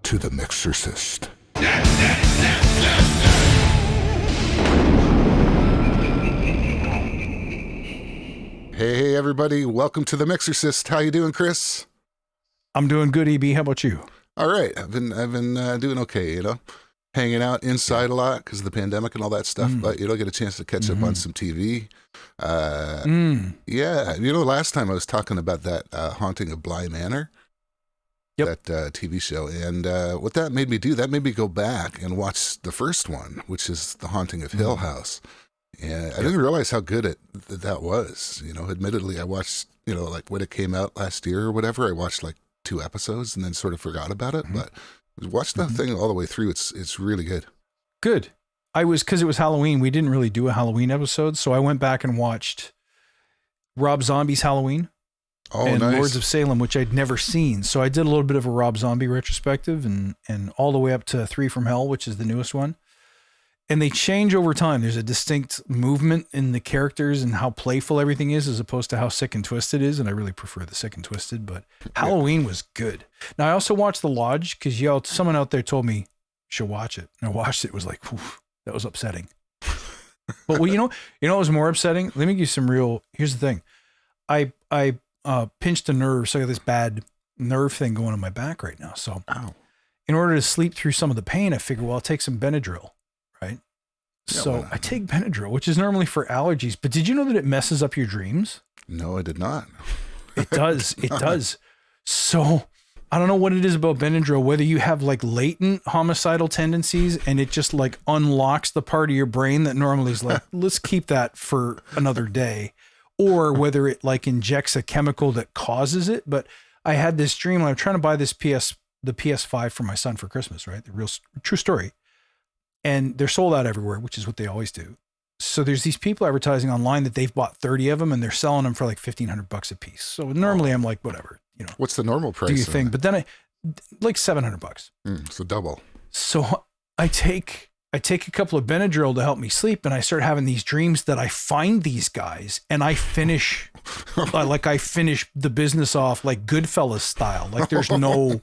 to the Mixorcist. Hey everybody, welcome to the Mixorcist. How you doing, Chris? I'm doing good, EB. How about you? All right, I've been doing okay, hanging out inside a lot because of the pandemic and all that stuff, but you don't get a chance to catch up on some TV. Yeah, last time I was talking about that Haunting of Bly Manor, that TV show, and what that made me do, that made me go back and watch the first one, which is The Haunting of Hill House. And I didn't realize how good that was. Admittedly, I watched, like when it came out last year or whatever, I watched like 2 episodes and then sort of forgot about it, but watch that thing all the way through. It's really good. Good. Because it was Halloween, we didn't really do a Halloween episode, so I went back and watched Rob Zombie's Halloween and nice. Lords of Salem, which I'd never seen. So I did a little bit of a Rob Zombie retrospective and all the way up to 3 from Hell, which is the newest one. And they change over time. There's a distinct movement in the characters and how playful everything is as opposed to how sick and twisted it is. And I really prefer the sick and twisted, but Halloween was good. Now I also watched The Lodge because someone out there told me you should watch it. And I watched it. It was like, that was upsetting. But you know what was more upsetting? Let me give you some real, here's the thing. I pinched a nerve. So I got this bad nerve thing going on my back right now. So in order to sleep through some of the pain, I figured, I'll take some Benadryl. Right. Yeah, so I take Benadryl, which is normally for allergies, but did you know that it messes up your dreams? No, I did not. It does. It does. So I don't know what it is about Benadryl, whether you have like latent homicidal tendencies and it just like unlocks the part of your brain that normally is like, let's keep that for another day, or whether it like injects a chemical that causes it. But I had this dream. I'm trying to buy the PS5 for my son for Christmas, right? The real true story. And they're sold out everywhere, which is what they always do. So there's these people advertising online that they've bought 30 of them and they're selling them for like $1,500 a piece. So normally I'm like, whatever, What's the normal price? Do your thing. But then like $700. So double. So I take a couple of Benadryl to help me sleep, and I start having these dreams that I find these guys and I finish I finish the business off like Goodfellas style. Like there's no.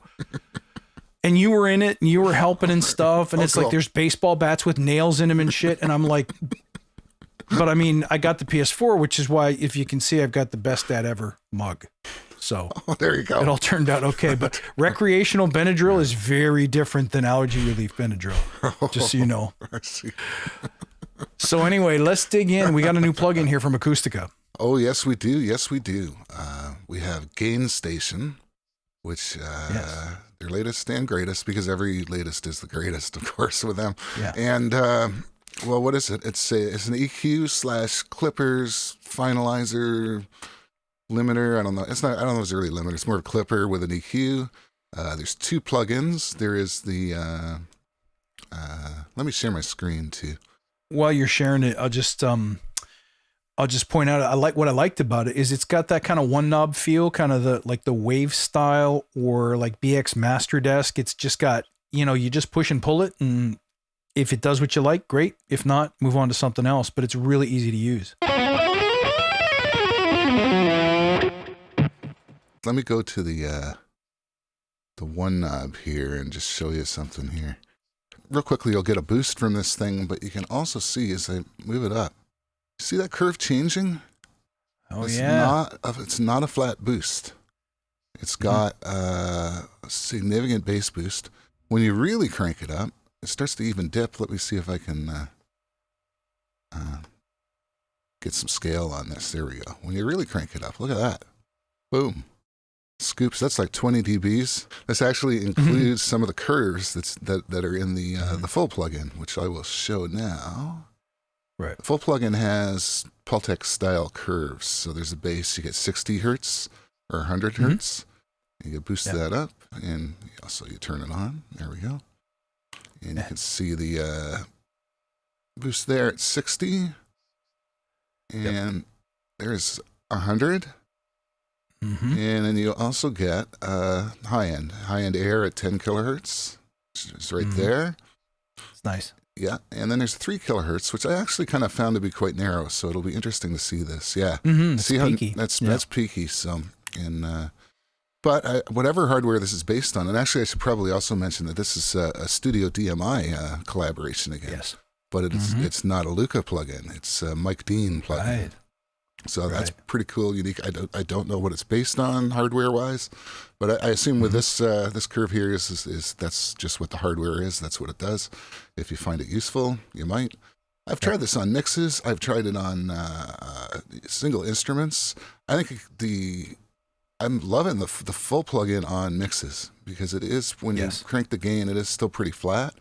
And you were in it and you were helping and stuff. And it's cool. Like, there's baseball bats with nails in them and shit. And I'm like, but I mean, I got the PS4, which is why, if you can see, I've got the best dad ever mug. So there you go. It all turned out okay. But recreational Benadryl is very different than allergy relief Benadryl, just so you know. I see. So anyway, let's dig in. We got a new plugin here from Acustica. Oh, yes, we do. Yes, we do. We have Gainstation, which, their latest and greatest, because every latest is the greatest, of course, with them. Yeah. And, what is it? It's an EQ / clippers, finalizer, limiter. I don't know. I don't know if it's really limiter. It's more of a clipper with an EQ. There's 2 plugins. There is the, let me share my screen too. While you're sharing it, I'll just point out, what I liked about it is it's got that kind of one knob feel, kind of the Wave style or like BX Master Desk. It's just got, you just push and pull it. And if it does what you like, great. If not, move on to something else, but it's really easy to use. Let me go to the one knob here and just show you something here. Real quickly, you'll get a boost from this thing, but you can also see as I move it up, see that curve changing? It's not a flat boost. It's got a significant bass boost. When you really crank it up, it starts to even dip. Let me see if I can get some scale on this. There we go. When you really crank it up, look at that. Boom. Scoops. That's like 20 dBs. This actually includes some of the curves that are in the full plugin, which I will show now. Right. The full plugin has pultec style curves. So there's a bass, you get 60 hertz or 100 hertz. You boost that up, and also you turn it on. There we go. And you can see the boost there at 60. And there's 100. And then you also get high-end air at 10 kilohertz. It's right there. It's nice. Yeah, and then there's 3 kilohertz, which I actually kind of found to be quite narrow, so it'll be interesting to see this. Yeah, Mm-hmm. See how peaky. That's peaky. So, and But whatever hardware this is based on, and actually I should probably also mention that this is a Studio DMI collaboration again. Yes. But it's not a Luca plugin. It's a Mike Dean plugin. Right. So that's pretty cool, unique. I don't know what it's based on hardware-wise, but I assume with this curve here is that's just what the hardware is. That's what it does. If you find it useful, you might. I've tried this on mixes. I've tried it on single instruments. I think I'm loving the full plugin on mixes because it is, when you crank the gain, it is still pretty flat.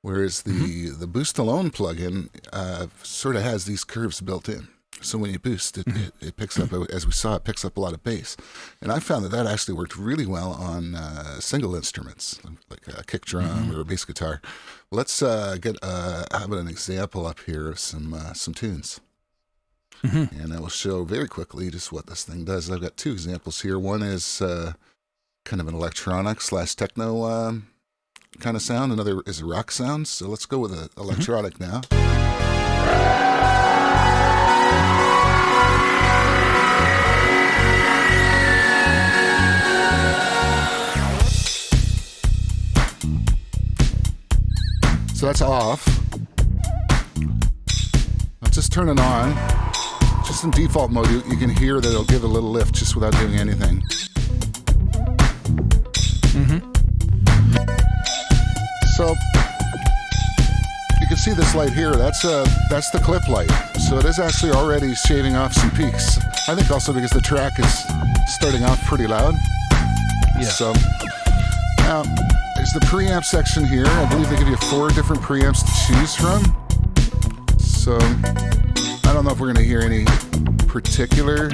Whereas the Boost Alone plugin sort of has these curves built in. So when you boost, it picks up, as we saw, it picks up a lot of bass. And I found that actually worked really well on single instruments, like a kick drum or a bass guitar. Let's get how about an example up here of some tunes. And I will show very quickly just what this thing does. I've got two examples here. One is kind of an electronic / techno kind of sound. Another is a rock sound. So let's go with an electronic now. So that's off. Let's just turn it on. Just in default mode, you can hear that it'll give a little lift just without doing anything. So you can see this light here. That's the clip light. So it is actually already shaving off some peaks. I think also because the track is starting off pretty loud. Yeah. So now there's the preamp section here. I believe they give you 4 different preamps to choose from. So I don't know if we're going to hear any particular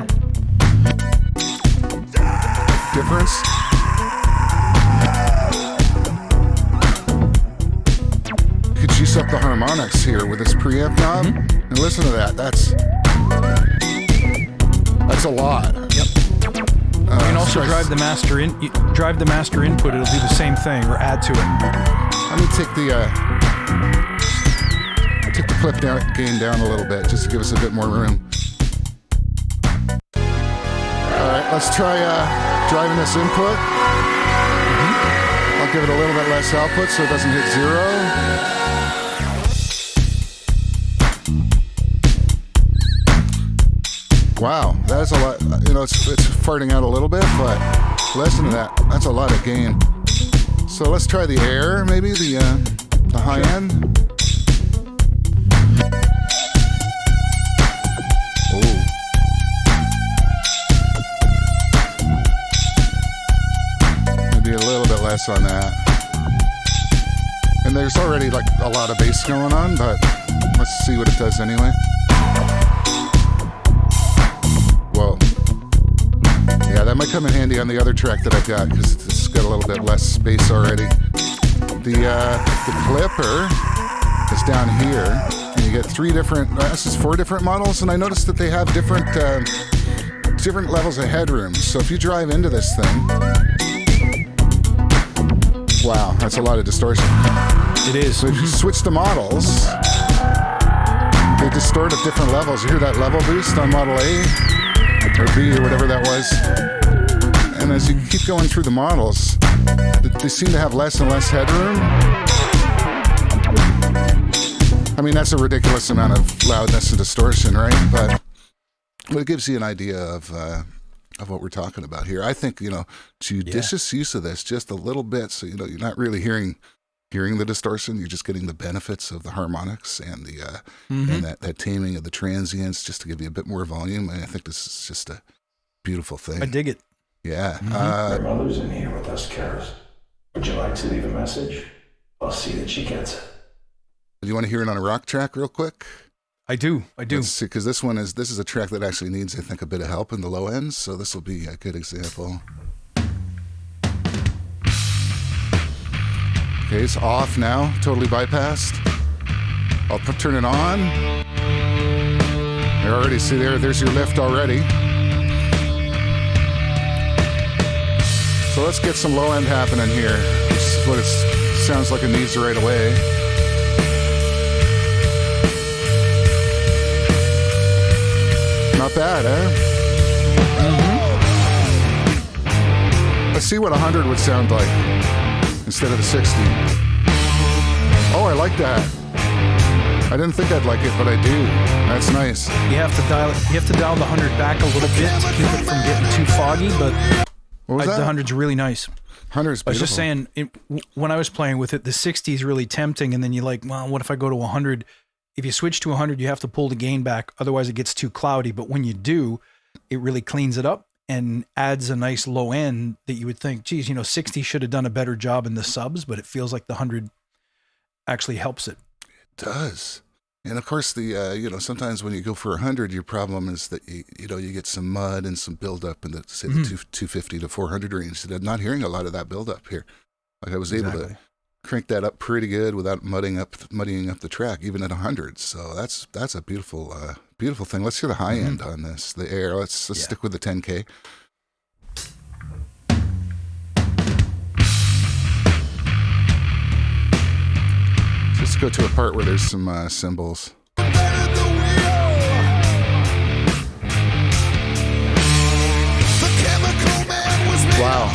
difference. You could juice up the harmonics here with this preamp knob. And listen to that. That's a lot. Yep. You can also drive the master input. It'll do the same thing or add to it. Let me take the clip gain down a little bit just to give us a bit more room. All right, let's try driving this input. I'll give it a little bit less output so it doesn't hit 0. Wow, that's a lot. You know, it's farting out a little bit, but listen to that. That's a lot of gain. So let's try the air, maybe the high end. Oh. Maybe a little bit less on that. And there's already like a lot of bass going on, but let's see what it does anyway. Whoa. Yeah, that might come in handy on the other track that I've got because it's got a little bit less space already. The clipper is down here, and you get 4 different models, and I noticed that they have different levels of headroom. So if you drive into this thing, wow, that's a lot of distortion. It is. So if you switch the models, they distort at different levels. You hear that level boost on Model A? Or B or whatever that was. And as you keep going through the models, they seem to have less and less headroom. I mean, that's a ridiculous amount of loudness and distortion, right? But it gives you an idea of what we're talking about here. I think, judicious use of this just a little bit, so you're not really hearing the distortion. You're just getting the benefits of the harmonics and the and that taming of the transients, just to give you a bit more volume. And I think this is just a beautiful thing. I dig it. Yeah. Her mother's in here with us, Karis. Would you like to leave a message? I'll see that she gets it. Do you want to hear it on a rock track real quick? I do. Let's see, because this is a track that actually needs, I think, a bit of help in the low ends. So this will be a good example. Okay, it's off now, totally bypassed. I'll turn it on. You already see there's your lift already. So let's get some low end happening here. This is what it sounds like it needs right away. Not bad, eh? to see what 100 would sound like instead of the 60. Oh, I like that. I didn't think I'd like it, but I do. That's nice. You have to dial it. You have to dial the 100 back a little bit to keep it from getting too foggy. But What was that? the 100's really nice. 100's beautiful. I was just saying, when I was playing with it, the 60 is really tempting, and then you're like, well, what if I go to 100? If you switch to 100, you have to pull the gain back. Otherwise, it gets too cloudy. But when you do, it really cleans it up and adds a nice low end that you would think, geez, 60 should have done a better job in the subs, but it feels like the 100 actually helps it. It does. And of course, the sometimes when you go for 100, your problem is that you get some mud and some buildup in the 250 to 400 range. And I'm not hearing a lot of that buildup here. Like I was able to crank that up pretty good without muddying up the track, even at 100. So that's a beautiful beautiful thing. Let's hear the high end on this. The air. Let's stick with the 10K. Let's go to a part where there's some cymbals. Wow.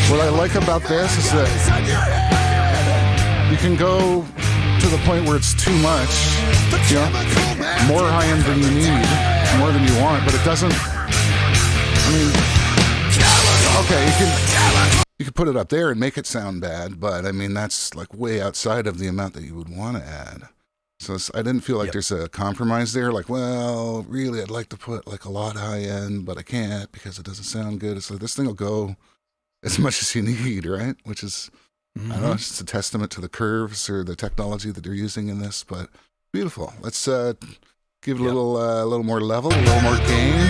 What I like about this is that you can go to the point where it's too much, more high end than you need, more than you want, but it doesn't, you can put it up there and make it sound bad, but I mean, that's like way outside of the amount that you would want to add. So I didn't feel like there's a compromise there. Like, well, really, I'd like to put like a lot high end, but I can't because it doesn't sound good. It's like this thing will go as much as you need, right? Which is, I don't know, it's just a testament to the curves or the technology that they're using in this, but beautiful. Let's give it a little more level, a little more gain.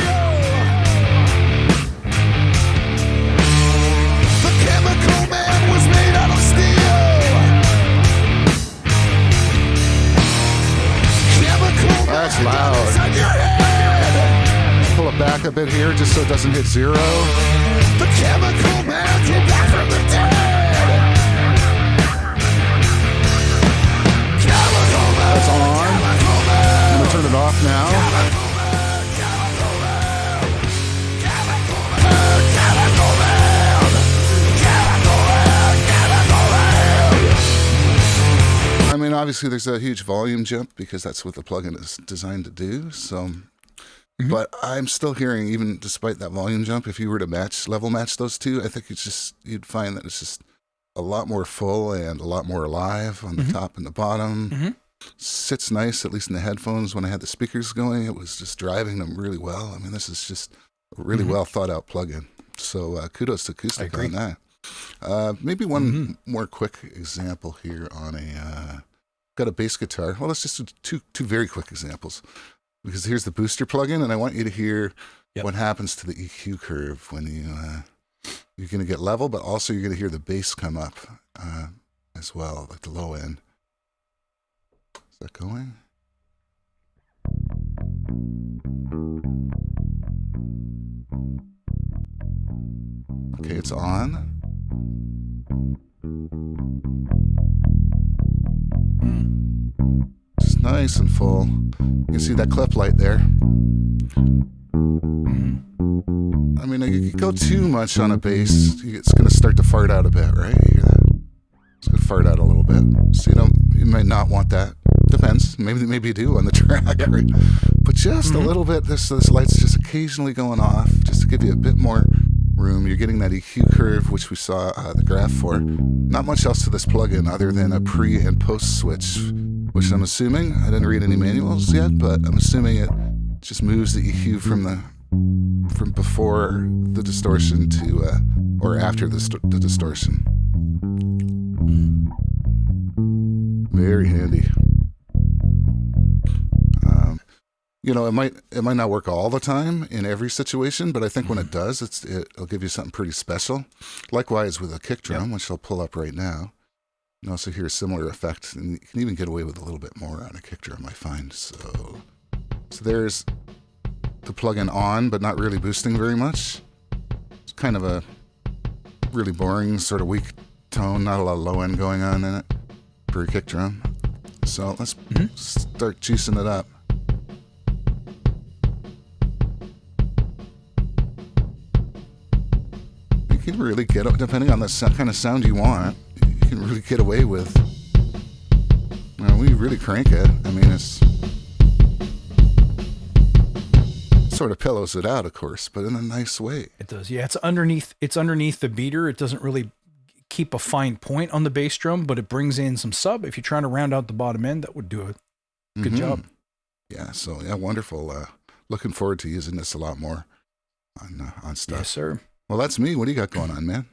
Chemical man was made out of steel. That's loud. Let's pull it back a bit here just so it doesn't hit zero. The chemical man came back from the dead. That's on. I'm gonna turn it off now. I mean, obviously there's a huge volume jump because that's what the plugin is designed to do. So, but I'm still hearing, even despite that volume jump, if you were to level match those two, I think you'd find that it's just a lot more full and a lot more alive on the top and the bottom. Sits nice, at least in the headphones. When I had the speakers going, it was just driving them really well. I mean, this is just a really well thought out plugin. So kudos to Acustica on that. Maybe one more quick example here on got a bass guitar. Well, let's just do two very quick examples, because here's the booster plugin, and I want you to hear what happens to the EQ curve when you're going to get level, but also you're going to hear the bass come up as well, like the low end. Is that going? Okay, it's on. Just nice and full. You can see that clip light there. I mean, you go too much on a bass, it's going to start to fart out a bit, right? You hear that? It's going to fart out a little bit. So you might not want that. Depends. Maybe you do on the track, right? But just a little bit. This light's just occasionally going off, just to give you a bit more room. You're getting that EQ curve, which we saw the graph for. Not much else to this plugin other than a pre and post switch, which I'm assuming, I didn't read any manuals yet, but I'm assuming it just moves the EQ from before the distortion to or after the distortion. Very handy. It might not work all the time in every situation, but I think when it does, it'll give you something pretty special. Likewise with a kick drum, which I'll pull up right now. You can also hear a similar effect, and you can even get away with a little bit more on a kick drum, I find. So there's the plugin on, but not really boosting very much. It's kind of a really boring, sort of weak tone, not a lot of low end going on in it for a kick drum. So let's start juicing it up. can really get, depending on the kind of sound you want, you can really get away with. We really crank it. I mean, it's sort of pillows it out, of course, but in a nice way. It does. Yeah, it's underneath the beater. It doesn't really keep a fine point on the bass drum, but it brings in some sub. If you're trying to round out the bottom end, that would do a good job. Yeah, so yeah, wonderful. Looking forward to using this a lot more on stuff. Yes, sir. Well, that's me. What do you got going on, man?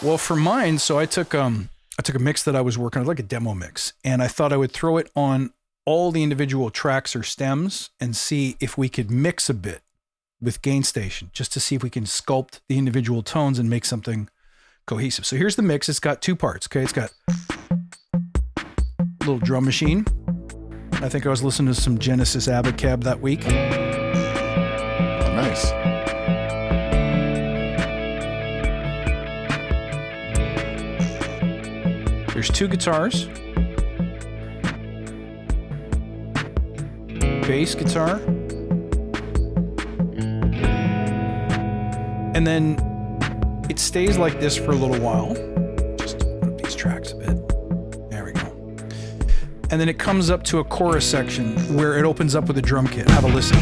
Well, for mine, so I took a mix that I was working on, like a demo mix, and I thought I would throw it on all the individual tracks or stems and see if we could mix a bit with Gainstation, just to see if we can sculpt the individual tones and make something cohesive. So here's the mix. It's got two parts. Okay, it's got a little drum machine. I think I was listening to some Genesis Abacab that week. Oh, nice. There's two guitars, bass guitar, and then it stays like this for a little while. Just put up these tracks a bit. There we go. And then it comes up to a chorus section where it opens up with a drum kit. Have a listen.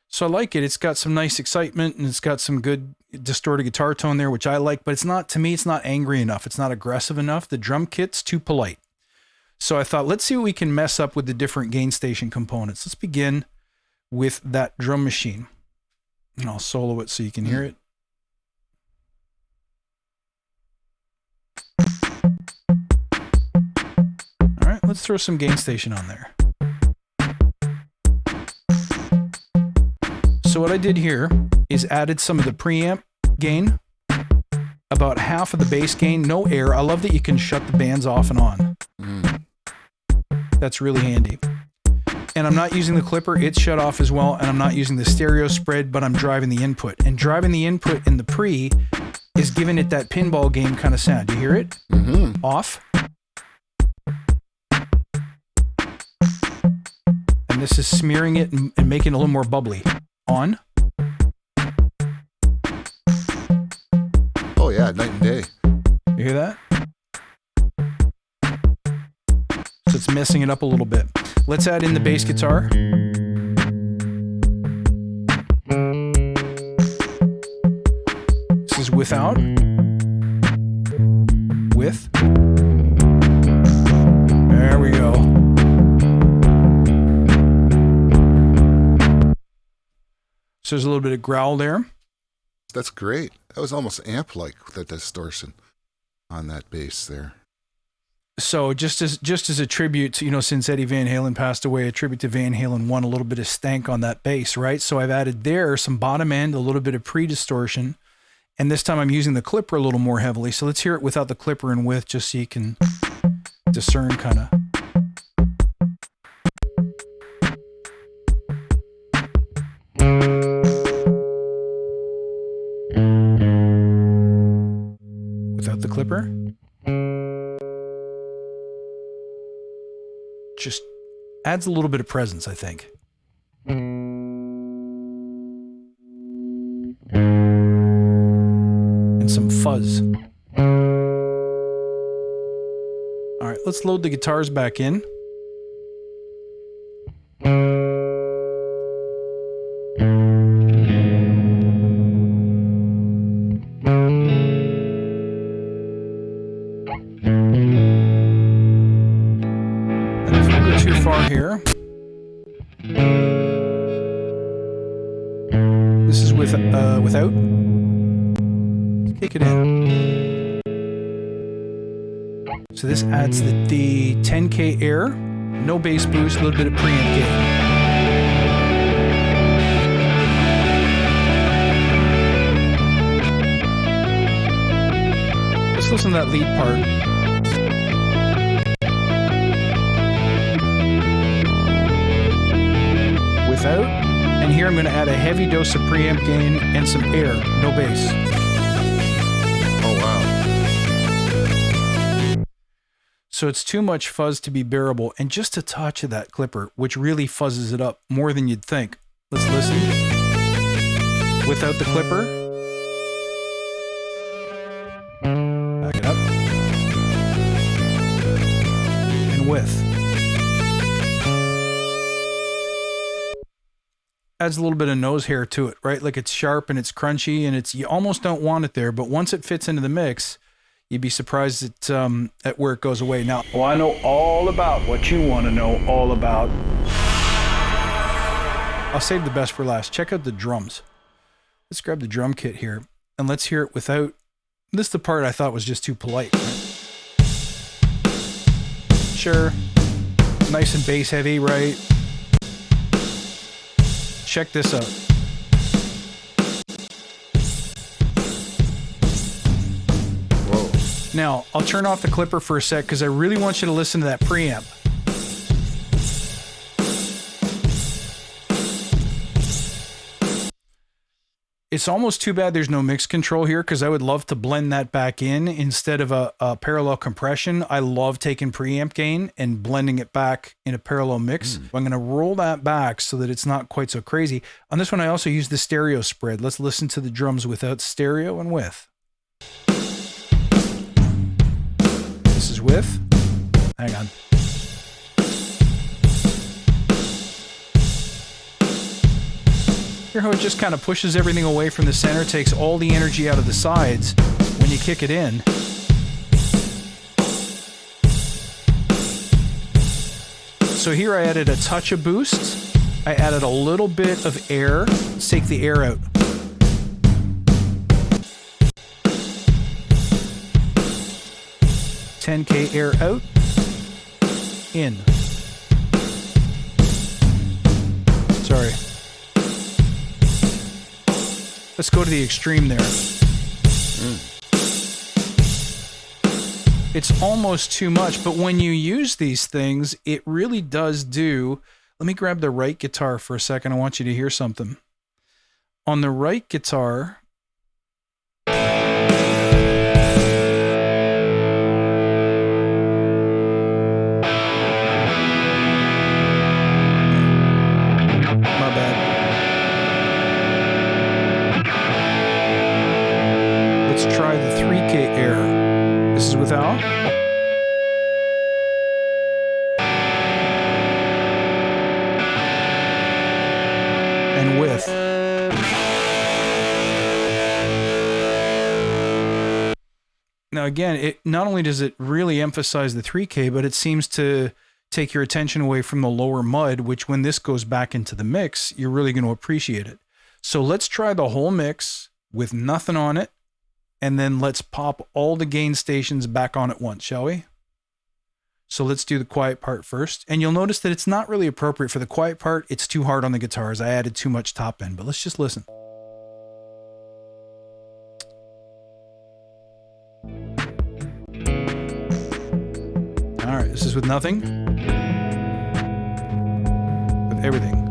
So I like it. It's got some nice excitement and it's got some good distorted guitar tone there, which I like, but it's not, to me, it's not angry enough. It's not aggressive enough. The drum kit's too polite. So I thought, let's see what we can mess up with the different Gainstation components. Let's begin with that drum machine. And I'll solo it so you can hear it. All right, let's throw some Gainstation on there. So what I did here is added some of the preamp gain, about half of the bass gain, no air. I love that you can shut the bands off and on. That's really handy. And I'm not using the clipper, it's shut off as well, and I'm not using the stereo spread, but I'm driving the input. And driving the input in the pre is giving it that pinball game kind of sound. You hear it? Off. And this is smearing it and making it a little more bubbly. On. Oh yeah, night and day. You hear that? So it's messing it up a little bit. Let's add in the bass guitar. This is without. With. There we go. So there's a little bit of growl there. That's great. That was almost amp-like, the distortion on that bass there. So just as a tribute to, since Eddie Van Halen passed away, a tribute to Van Halen 1, a little bit of stank on that bass, right? So I've added there some bottom end, a little bit of pre-distortion, and this time I'm using the clipper a little more heavily. So let's hear it without the clipper and with, just so you can discern kind of. Without the clipper. Just adds a little bit of presence, I think. And some fuzz. All right, let's load the guitars back in. Here. This is without. Let's kick it in. So this adds the 10K air, no bass boost, a little bit of preamp gain. Let's listen to that lead part. I'm going to add a heavy dose of preamp gain and some air, no bass. Oh, wow. So it's too much fuzz to be bearable, and just a touch of that clipper, which really fuzzes it up more than you'd think. Let's listen. Without the clipper. Back it up. And with. Adds a little bit of nose hair to it, right? Like it's sharp and it's crunchy and you almost don't want it there, but once it fits into the mix, you'd be surprised at where it goes away. Now, I know all about what you want to know all about. I'll save the best for last. Check out the drums. Let's grab the drum kit here and let's hear it without. This is the part I thought was just too polite. Right? Sure, nice and bass heavy, right? Check this out. Whoa. Now, I'll turn off the clipper for a sec because I really want you to listen to that preamp. It's almost too bad there's no mix control here because I would love to blend that back in instead of a parallel compression. I love taking preamp gain and blending it back in a parallel mix. I'm going to roll that back so that it's not quite so crazy. On this one, I also use the stereo spread. Let's listen to the drums without stereo and with. This is with. Hang on. Hear how it just kind of pushes everything away from the center, takes all the energy out of the sides when you kick it in. So here I added a touch of boost. I added a little bit of air. Let's take the air out. $10K air out. In. Sorry. Let's go to the extreme there. It's almost too much, but when you use these things, it really does do. Let me grab the right guitar for a second. I want you to hear something. On the right guitar, try the 3K air. This is without. And with. Now again, it not only does it really emphasize the 3K, but it seems to take your attention away from the lower mud, which when this goes back into the mix, you're really going to appreciate it. So let's try the whole mix with nothing on it. And then let's pop all the gain stations back on at once, shall we? So let's do the quiet part first. And you'll notice that it's not really appropriate for the quiet part. It's too hard on the guitars. I added too much top end, but let's just listen. All right, this is with nothing. With everything.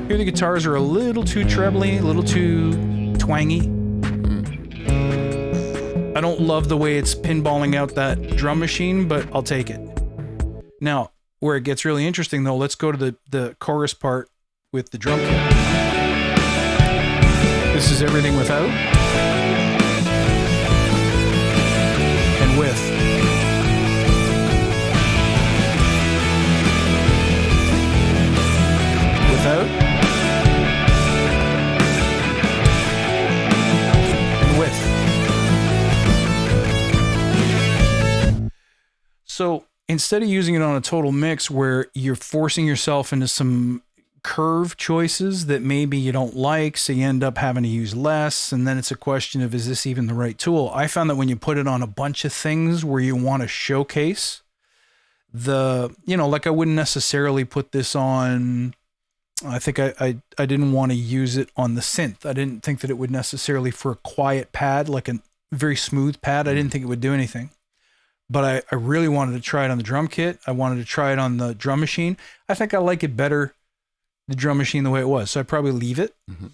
Here the guitars are a little too trebly, a little too twangy. I don't love the way it's pinballing out that drum machine, but I'll take it. Now, where it gets really interesting though, let's go to the chorus part with the drum kit. This is everything without. And with. Without. So instead of using it on a total mix where you're forcing yourself into some curve choices that maybe you don't like, so you end up having to use less, and then it's a question of, is this even the right tool? I found that when you put it on a bunch of things where you want to showcase like I wouldn't necessarily put this on, I think I didn't want to use it on the synth. I didn't think that it would necessarily for a quiet pad, like very smooth pad. I didn't think it would do anything, but I really wanted to try it on the drum kit. I wanted to try it on the drum machine. I think I like it better, the drum machine, the way it was. So I'd probably leave it. Mm-hmm.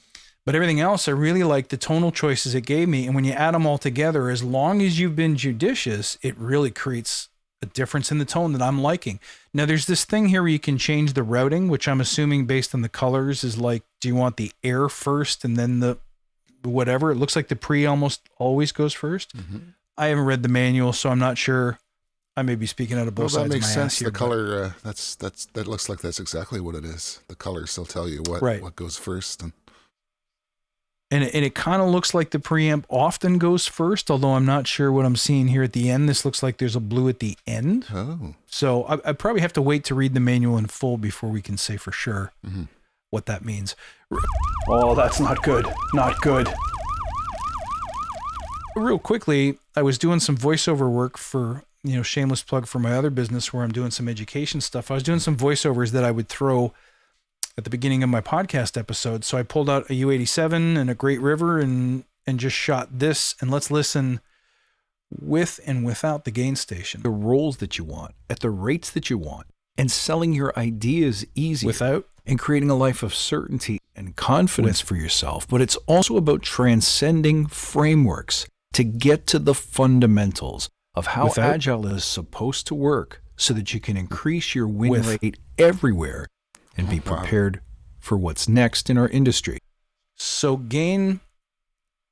But everything else, I really like the tonal choices it gave me. And when you add them all together, as long as you've been judicious, it really creates a difference in the tone that I'm liking. Now, there's this thing here where you can change the routing, which I'm assuming based on the colors is like, do you want the air first and then the whatever? It looks like the pre almost always goes first. Mm-hmm. I haven't read the manual, so I'm not sure. I may be speaking out of both sides of my ass here. That makes sense. The color, that looks like that's exactly what it is. The colors will tell you what goes first. And it kind of looks like the preamp often goes first, although I'm not sure what I'm seeing here at the end. This looks like there's a blue at the end. Oh. So I probably have to wait to read the manual in full before we can say for sure what that means. Oh, that's not good. Not good. Real quickly, I was doing some voiceover work for, shameless plug for my other business where I'm doing some education stuff. I was doing some voiceovers that I would throw at the beginning of my podcast episode. So I pulled out a U87 and a Great River and just shot this. And let's listen with and without the Gainstation. The roles that you want, at the rates that you want, and selling your ideas easy. Without? And creating a life of certainty and confidence for yourself. But it's also about transcending frameworks to get to the fundamentals of how Agile is supposed to work so that you can increase your win rate everywhere and be prepared for what's next in our industry. So gain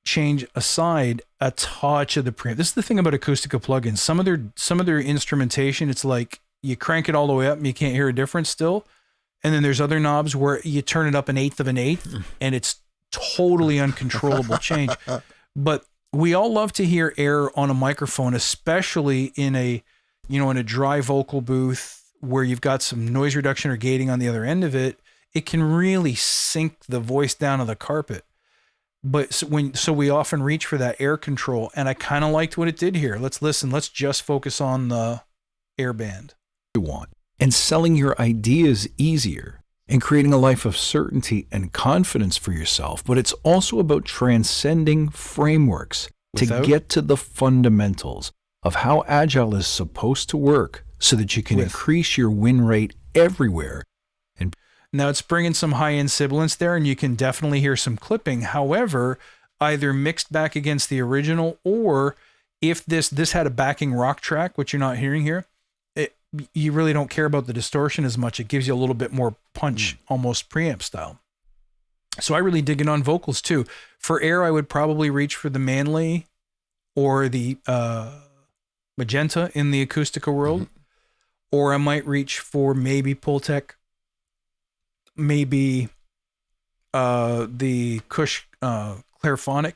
change aside, a touch of the preamp. This is the thing about Acustica plugins. Some of their instrumentation, it's like you crank it all the way up and you can't hear a difference still. And then there's other knobs where you turn it up 1/8 of an eighth and it's totally uncontrollable change. But we all love to hear air on a microphone, especially in a dry vocal booth where you've got some noise reduction or gating on the other end of it. It can really sink the voice down to the carpet. But so we often reach for that air control, and I kind of liked what it did here. Let's listen. Let's just focus on the air band. You want, and selling your ideas easier, and creating a life of certainty and confidence for yourself. But it's also about transcending frameworks to get to the fundamentals of how Agile is supposed to work so that you can increase your win rate everywhere. And now it's bringing some high-end sibilance there, and you can definitely hear some clipping. However, either mixed back against the original, or if this had a backing rock track, which you're not hearing here, you really don't care about the distortion as much. It gives you a little bit more punch, almost preamp style. So I really dig it on vocals too. For air, I would probably reach for the Manley or the Magenta in the Acustica world. Or I might reach for maybe Pultec, maybe the Cush Clairphonic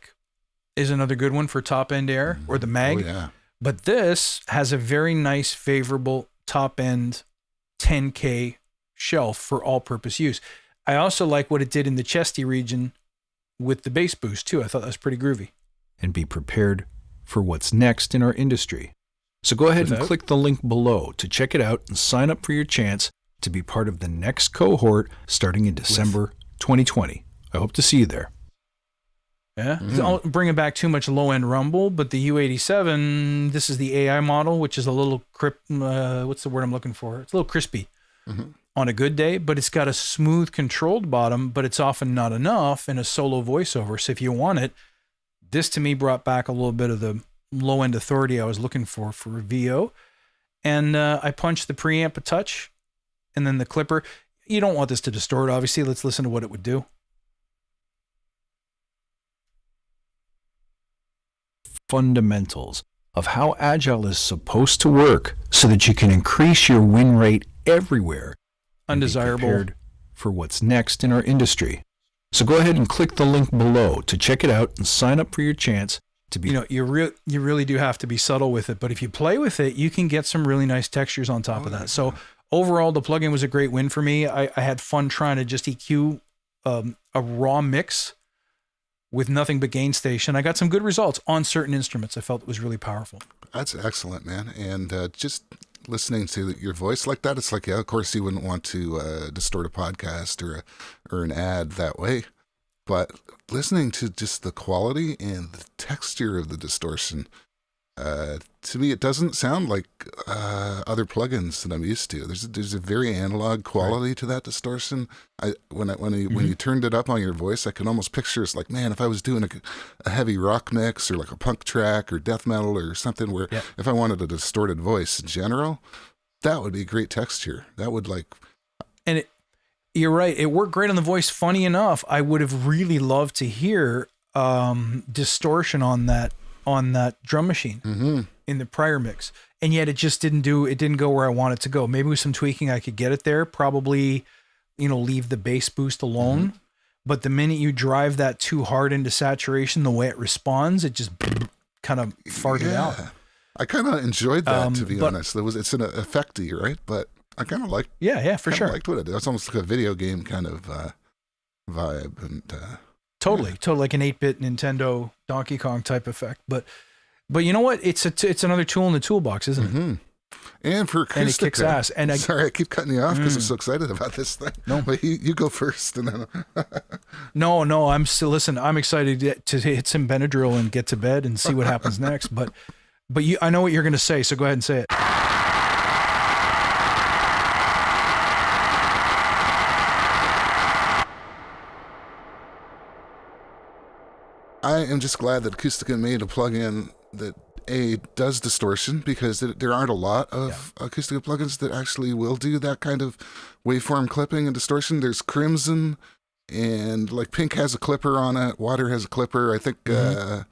is another good one for top end air, or the Mag. Oh, yeah. But this has a very nice, favorable top end 10K shelf for all purpose use. I also like what it did in the chesty region with the bass boost too. I thought that was pretty groovy. And be prepared for what's next in our industry. So go ahead and click the link below to check it out and sign up for your chance to be part of the next cohort starting in December 2020. I hope to see you there. Yeah, I'll bring it back too much low-end rumble, but the U87, this is the AI model, which is a little what's the word I'm looking for? It's a little crispy on a good day, but it's got a smooth controlled bottom, but it's often not enough in a solo voiceover. So if you want it, this to me brought back a little bit of the low-end authority I was looking for VO. And I punched the preamp a touch, and then the clipper. You don't want this to distort, obviously. Let's listen to what it would do. Fundamentals of how Agile is supposed to work so that you can increase your win rate everywhere. Undesirable. And be prepared for what's next in our industry. So go ahead and click the link below to check it out and sign up for your chance to be. You really do have to be subtle with it, but if you play with it, you can get some really nice textures on top of that. So overall, the plugin was a great win for me. I had fun trying to just EQ a raw mix with nothing but Gainstation. I got some good results on certain instruments. I felt it was really powerful. That's excellent, man. And just listening to your voice like that, it's like, yeah, of course you wouldn't want to distort a podcast or an ad that way. But listening to just the quality and the texture of the distortion, to me, it doesn't sound like other plugins that I'm used to. There's a very analog quality to that distortion. When you turned it up on your voice, I can almost picture it's like, man, if I was doing a heavy rock mix or like a punk track or death metal or something where if I wanted a distorted voice in general, that would be a great texture. That would You're right. It worked great on the voice. Funny enough, I would have really loved to hear distortion on that drum machine in the prior mix. And yet it just didn't go where I want it to go. Maybe with some tweaking, I could get it there. Probably, leave the bass boost alone. But the minute you drive that too hard into saturation, the way it responds, it just kind of farted out. I kind of enjoyed that, to be honest. It's an effecty, right? But I kind of liked. Yeah, for sure. Liked what it did. It's almost like a video game kind of vibe, and totally like an 8-bit Nintendo Donkey Kong type effect. But you know what? It's another tool in the toolbox, isn't it? And for Acustica, and it kicks ass. And sorry, I keep cutting you off because I'm so excited about this thing. No, but you go first, and then. No. I'm still listen. I'm excited to hit some Benadryl and get to bed and see what happens next. But I know what you're going to say, so go ahead and say it. I am just glad that Acustica made a plugin that does distortion, because there aren't a lot of Acustica plugins that actually will do that kind of waveform clipping and distortion. There's Crimson, and like Pink has a clipper on it. Water has a clipper. I think a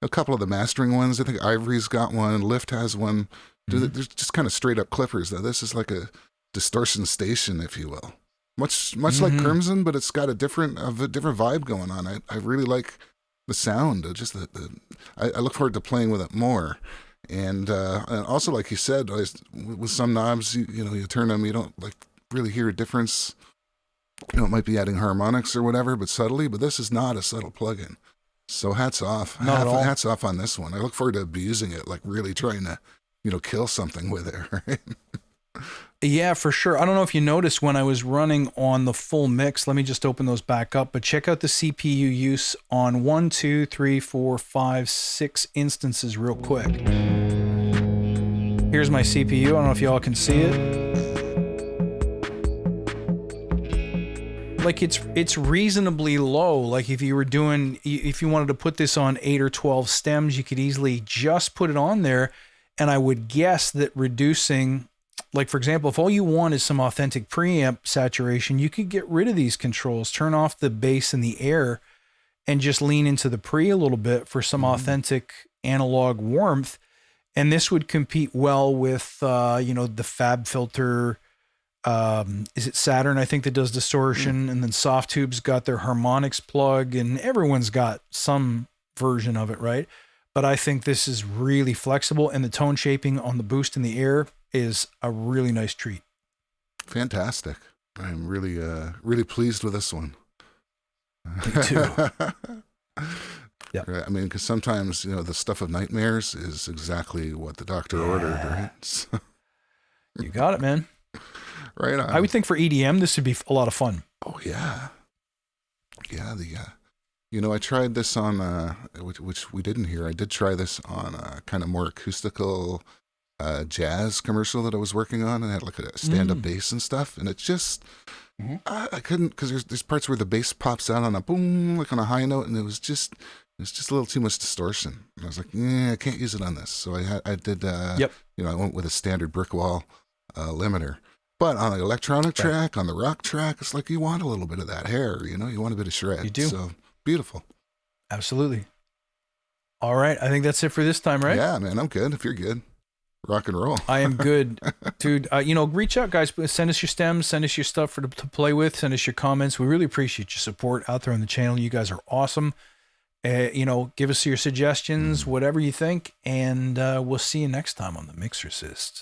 couple of the mastering ones. I think Ivory's got one. Lift has one. There's just kind of straight up clippers, though. This is like a distortion station, if you will. Much like Crimson, but it's got a different vibe going on. I really like the sound. Just I look forward to playing with it more. And also, like you said, with some knobs, you turn them, you don't like really hear a difference. It might be adding harmonics or whatever, but subtly. But this is not a subtle plugin. So hats off. Not at all. Hats off on this one. I look forward to abusing it, like really trying to, kill something with it. Right? Yeah, for sure. I don't know if you noticed when I was running on the full mix. Let me just open those back up. But check out the CPU use on 1, 2, 3, 4, 5, 6 instances real quick. Here's my CPU. I don't know if y'all can see it. Like it's reasonably low. Like if you wanted to put this on 8 or 12 stems, you could easily just put it on there. And I would guess that reducing, like for example, if all you want is some authentic preamp saturation, you could get rid of these controls, turn off the bass and the air, and just lean into the pre a little bit for some authentic analog warmth. And this would compete well with, the Fab Filter. Is it Saturn? I think that does distortion, and then Soft Tube's got their harmonics plug, and everyone's got some version of it, right? But I think this is really flexible, and the tone shaping on the boost in the air is a really nice treat. Fantastic. I'm really, really pleased with this one. Me too. Yeah. I mean, because sometimes, the stuff of nightmares is exactly what the doctor ordered, right? So. You got it, man. Right on. I would think for EDM, this would be a lot of fun. Oh, yeah. Yeah, I tried this on, which we didn't hear. I did try this on a kind of more acoustical jazz commercial that I was working on, and it had like a stand-up bass and stuff. And it just, I couldn't, because there's parts where the bass pops out on a boom, like on a high note, and it's just a little too much distortion. And I was like, I can't use it on this. So I did, I went with a standard brick wall limiter. But on the electronic track, on the rock track, it's like you want a little bit of that hair, you want a bit of shred. You do. So beautiful. Absolutely. All right. I think that's it for this time, right? Yeah, man. I'm good. If you're good, rock and roll. I am good, dude. Reach out, guys. Send us your stems. Send us your stuff to play with. Send us your comments. We really appreciate your support out there on the channel. You guys are awesome. Give us your suggestions, whatever you think, and we'll see you next time on the Mixorcist.